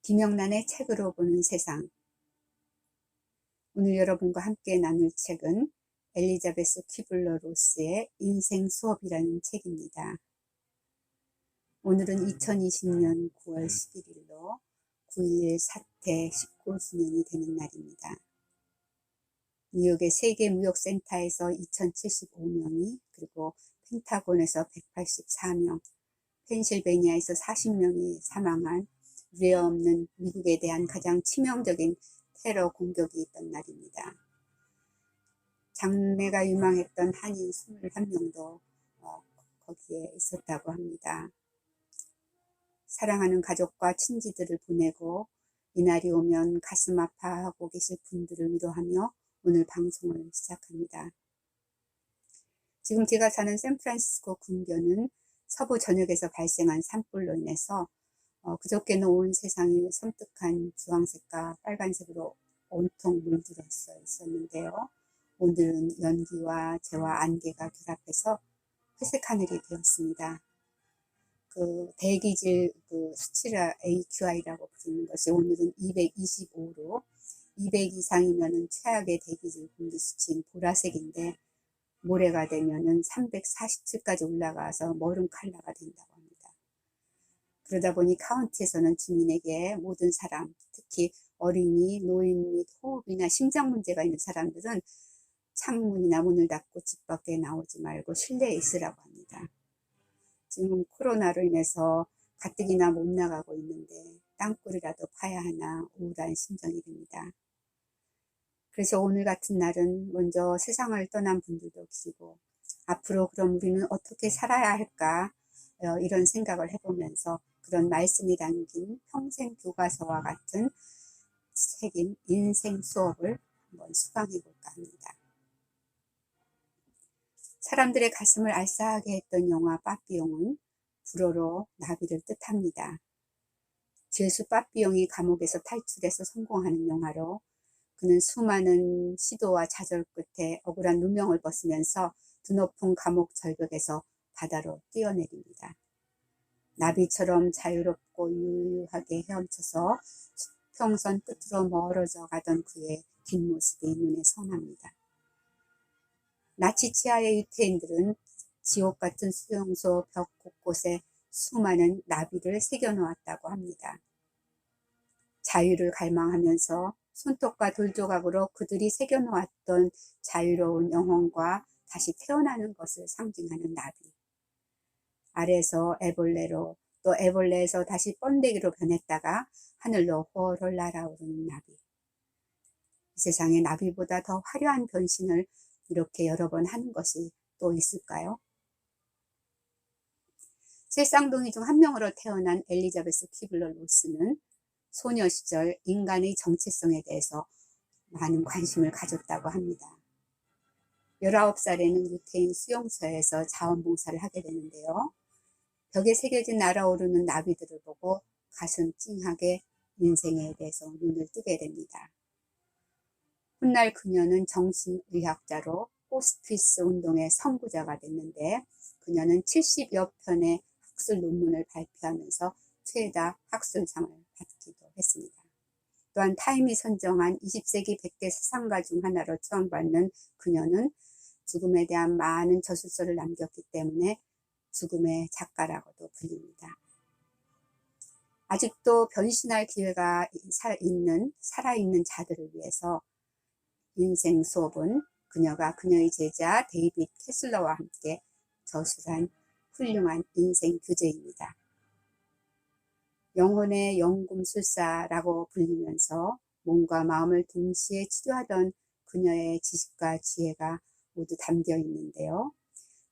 김영란의 책으로 보는 세상. 오늘 여러분과 함께 나눌 책은 엘리자베스 퀴블러 로스의 인생 수업이라는 책입니다. 오늘은 2020년 9월 11일로 9.11 사태 19주년이 되는 날입니다. 뉴욕의 세계무역센터에서 2075명이, 그리고 펜타곤에서 184명, 펜실베니아에서 40명이 사망한 유례 없는 미국에 대한 가장 치명적인 테러 공격이 있던 날입니다. 장래가 유망했던 한인 21명도 거기에 있었다고 합니다. 사랑하는 가족과 친지들을 보내고 이날이 오면 가슴 아파하고 계실 분들을 위로하며 오늘 방송을 시작합니다. 지금 제가 사는 샌프란시스코 근교는 서부 전역에서 발생한 산불로 인해서 그저께는 온 세상이 섬뜩한 주황색과 빨간색으로 온통 물들었어 있었는데요. 오늘은 연기와 재와 안개가 결합해서 회색 하늘이 되었습니다. 대기질 수치를 AQI라고 부르는 것이 오늘은 225로 200 이상이면은 최악의 대기질 공기 수치인 보라색인데, 모레가 되면은 347까지 올라가서 머름 칼라가 된다고 합니다. 그러다 보니 카운티에서는 주민에게 모든 사람, 특히 어린이, 노인 및 호흡이나 심장 문제가 있는 사람들은 창문이나 문을 닫고 집 밖에 나오지 말고 실내에 있으라고 합니다. 지금 코로나로 인해서 가뜩이나 못 나가고 있는데 땅굴이라도 파야 하나 우울한 심정이 듭니다. 그래서 오늘 같은 날은 먼저 세상을 떠난 분들도 계시고, 앞으로 그럼 우리는 어떻게 살아야 할까, 이런 생각을 해보면서 그런 말씀이 담긴 평생 교과서와 같은 책인 인생 수업을 한번 수강해 볼까 합니다. 사람들의 가슴을 알싸하게 했던 영화 빠삐용은 불어로 나비를 뜻합니다. 죄수 빠삐용이 감옥에서 탈출해서 성공하는 영화로, 그는 수많은 시도와 좌절 끝에 억울한 누명을 벗으면서 드높은 감옥 절벽에서 바다로 뛰어내립니다. 나비처럼 자유롭고 유유하게 헤엄쳐서 수평선 끝으로 멀어져 가던 그의 뒷모습이 눈에 선합니다. 나치 치하의 유태인들은 지옥 같은 수용소 벽 곳곳에 수많은 나비를 새겨놓았다고 합니다. 자유를 갈망하면서 손톱과 돌조각으로 그들이 새겨놓았던 자유로운 영혼과 다시 태어나는 것을 상징하는 나비. 아래에서 애벌레로, 또 애벌레에서 다시 번데기로 변했다가 하늘로 훨훨 날아오르는 나비. 이 세상에 나비보다 더 화려한 변신을 이렇게 여러 번 하는 것이 또 있을까요? 세 쌍둥이 중 한 명으로 태어난 엘리자베스 퀴블러 로스는 소녀 시절 인간의 정체성에 대해서 많은 관심을 가졌다고 합니다. 19살에는 유태인 수용소에서 자원봉사를 하게 되는데요. 벽에 새겨진 날아오르는 나비들을 보고 가슴 찡하게 인생에 대해서 눈을 뜨게 됩니다. 훗날 그녀는 정신의학자로 호스피스 운동의 선구자가 됐는데, 그녀는 70여 편의 학술 논문을 발표하면서 최다 학술상을 받기도 했습니다. 또한 타임이 선정한 20세기 100대 사상가 중 하나로 추앙받는 그녀는 죽음에 대한 많은 저술서를 남겼기 때문에 죽음의 작가라고도 불립니다. 아직도 변신할 기회가 살아있는 자들을 위해서 인생 수업은 그녀가 그녀의 제자 데이빗 캐슬러와 함께 저술한 훌륭한 인생 교재입니다. 영혼의 연금술사라고 불리면서 몸과 마음을 동시에 치료하던 그녀의 지식과 지혜가 모두 담겨 있는데요.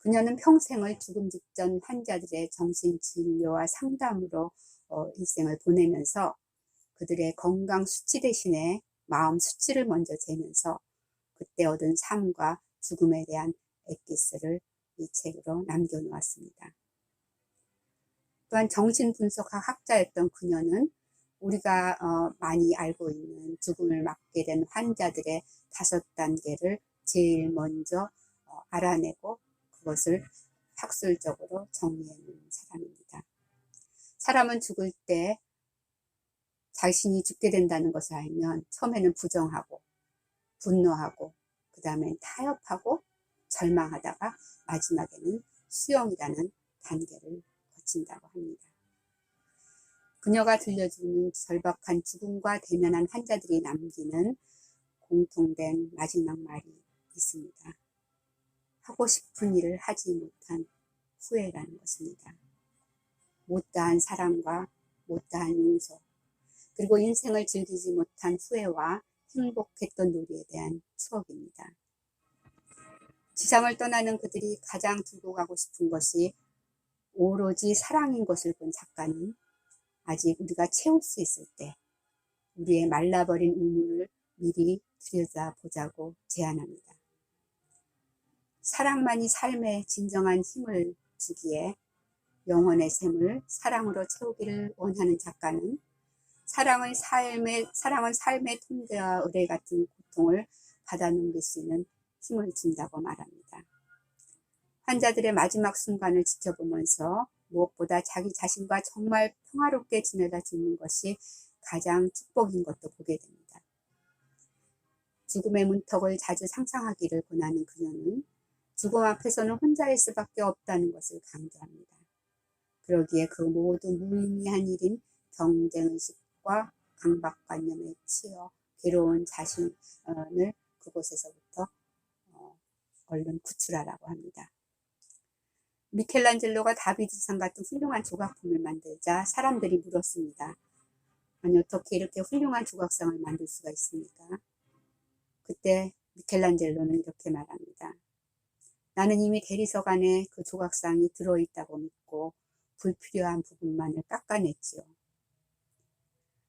그녀는 평생을 죽음 직전 환자들의 정신진료와 상담으로 일생을 보내면서 그들의 건강 수치 대신에 마음 수치를 먼저 재면서 그때 얻은 삶과 죽음에 대한 엑기스를 이 책으로 남겨놓았습니다. 또한 정신분석학 학자였던 그녀는 우리가 많이 알고 있는 죽음을 맞게 된 환자들의 5단계를 제일 먼저 알아내고 그것을 학술적으로 정리해 놓은 사람입니다. 사람은 죽을 때 자신이 죽게 된다는 것을 알면 처음에는 부정하고 분노하고 그 다음엔 타협하고 절망하다가 마지막에는 수용이라는 단계를 거친다고 합니다. 그녀가 들려주는 절박한 죽음과 대면한 환자들이 남기는 공통된 마지막 말이 있습니다. 하고 싶은 일을 하지 못한 후회라는 것입니다. 못다한 사랑과 못다한 용서, 그리고 인생을 즐기지 못한 후회와 행복했던 놀이에 대한 추억입니다. 지상을 떠나는 그들이 가장 들고 가고 싶은 것이 오로지 사랑인 것을 본 작가는 아직 우리가 채울 수 있을 때 우리의 말라버린 우물을 미리 들여다보자고 제안합니다. 사랑만이 삶에 진정한 힘을 주기에 영혼의 샘을 사랑으로 채우기를 원하는 작가는 사랑은 삶의 통제와 의뢰 같은 고통을 받아넘길 수 있는 힘을 준다고 말합니다. 환자들의 마지막 순간을 지켜보면서 무엇보다 자기 자신과 정말 평화롭게 지내다 죽는 것이 가장 축복인 것도 보게 됩니다. 죽음의 문턱을 자주 상상하기를 권하는 그녀는 죽음 앞에서는 혼자일 수밖에 없다는 것을 강조합니다. 그러기에 그 모든 무의미한 일인 경쟁의식과 강박관념에 치여 괴로운 자신을 그곳에서부터 얼른 구출하라고 합니다. 미켈란젤로가 다비드상 같은 훌륭한 조각품을 만들자 사람들이 물었습니다. 아니, 어떻게 이렇게 훌륭한 조각상을 만들 수가 있습니까? 그때 미켈란젤로는 이렇게 말합니다. 나는 이미 대리석 안에 그 조각상이 들어있다고 믿고 불필요한 부분만을 깎아냈지요.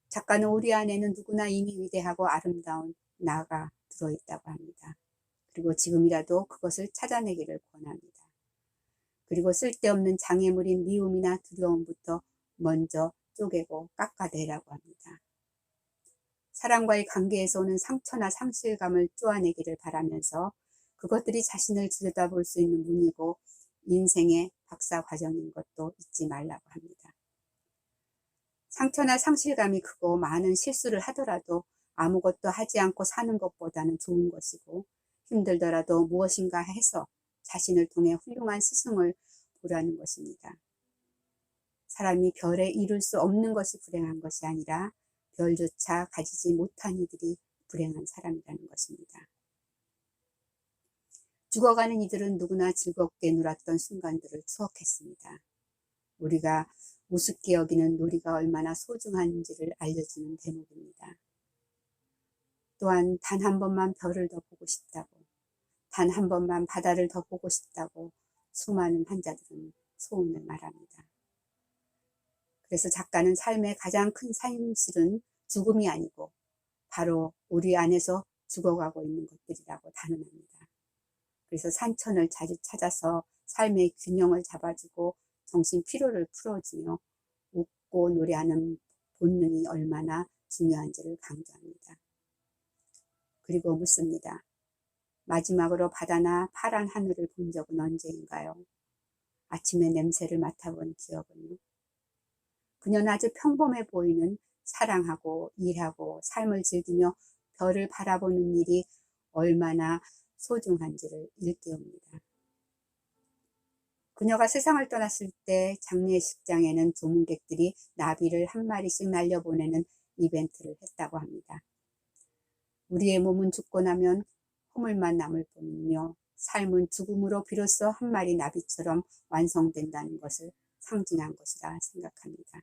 작가는 우리 안에는 누구나 이미 위대하고 아름다운 나가 들어있다고 합니다. 그리고 지금이라도 그것을 찾아내기를 권합니다. 그리고 쓸데없는 장애물인 미움이나 두려움부터 먼저 쪼개고 깎아내라고 합니다. 사랑과의 관계에서 오는 상처나 상실감을 쪼아내기를 바라면서 그것들이 자신을 들여다볼 수 있는 문이고 인생의 박사 과정인 것도 잊지 말라고 합니다. 상처나 상실감이 크고 많은 실수를 하더라도 아무것도 하지 않고 사는 것보다는 좋은 것이고 힘들더라도 무엇인가 해서 자신을 통해 훌륭한 스승을 보라는 것입니다. 사람이 별에 이룰 수 없는 것이 불행한 것이 아니라 별조차 가지지 못한 이들이 불행한 사람이라는 것입니다. 죽어가는 이들은 누구나 즐겁게 놀았던 순간들을 추억했습니다. 우리가 우습게 여기는 놀이가 얼마나 소중한지를 알려주는 대목입니다. 또한 단 한 번만 별을 더 보고 싶다고, 단 한 번만 바다를 더 보고 싶다고 수많은 환자들은 소원을 말합니다. 그래서 작가는 삶의 가장 큰 상실은 죽음이 아니고 바로 우리 안에서 죽어가고 있는 것들이라고 단언합니다. 그래서 산천을 자주 찾아서 삶의 균형을 잡아주고 정신 피로를 풀어주며 웃고 노래하는 본능이 얼마나 중요한지를 강조합니다. 그리고 묻습니다. 마지막으로 바다나 파란 하늘을 본 적은 언제인가요? 아침의 냄새를 맡아본 기억은요? 그녀는 아주 평범해 보이는 사랑하고 일하고 삶을 즐기며 별을 바라보는 일이 얼마나 소중한지를 일깨웁니다. 그녀가 세상을 떠났을 때 장례식장에는 조문객들이 나비를 한 마리씩 날려보내는 이벤트를 했다고 합니다. 우리의 몸은 죽고 나면 허물만 남을 뿐이며 삶은 죽음으로 비로소 한 마리 나비처럼 완성된다는 것을 상징한 것이라 생각합니다.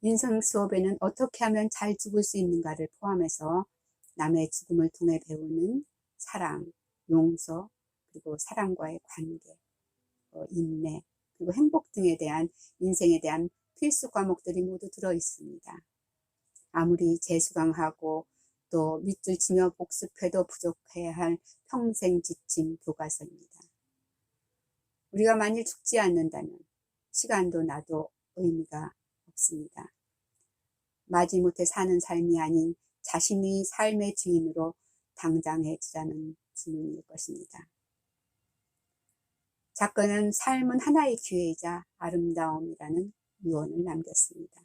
인생 수업에는 어떻게 하면 잘 죽을 수 있는가를 포함해서 남의 죽음을 통해 배우는 사랑, 용서, 그리고 사람과의 관계, 인내, 그리고 행복 등에 대한 인생에 대한 필수 과목들이 모두 들어 있습니다. 아무리 재수강하고 또 밑줄 치며 복습해도 부족해야 할 평생 지침 교과서입니다. 우리가 만일 죽지 않는다면 시간도 나도 의미가 없습니다. 마지못해 사는 삶이 아닌 자신이 삶의 주인으로 당장해지라는 주문일 것입니다. 작가는 삶은 하나의 기회이자 아름다움이라는 유언을 남겼습니다.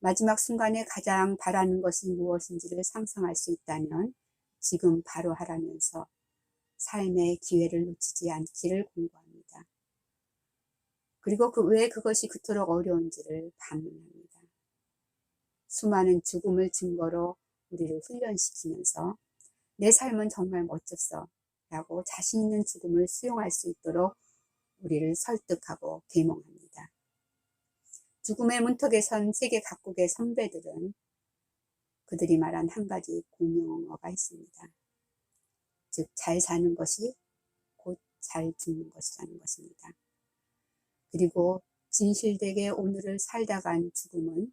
마지막 순간에 가장 바라는 것이 무엇인지를 상상할 수 있다면 지금 바로 하라면서 삶의 기회를 놓치지 않기를 공고합니다. 그리고 왜 그것이 그토록 어려운지를 반문합니다. 수많은 죽음을 증거로 우리를 훈련시키면서 내 삶은 정말 멋졌어 라고 자신 있는 죽음을 수용할 수 있도록 우리를 설득하고 계몽합니다. 죽음의 문턱에 선 세계 각국의 선배들은 그들이 말한 한 가지 공용어가 있습니다. 즉, 잘 사는 것이 곧 잘 죽는 것이라는 것입니다. 그리고 진실되게 오늘을 살다 간 죽음은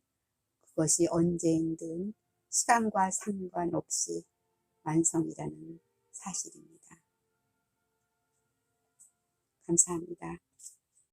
그것이 언제인든 시간과 상관없이 완성이라는 사실입니다. 감사합니다.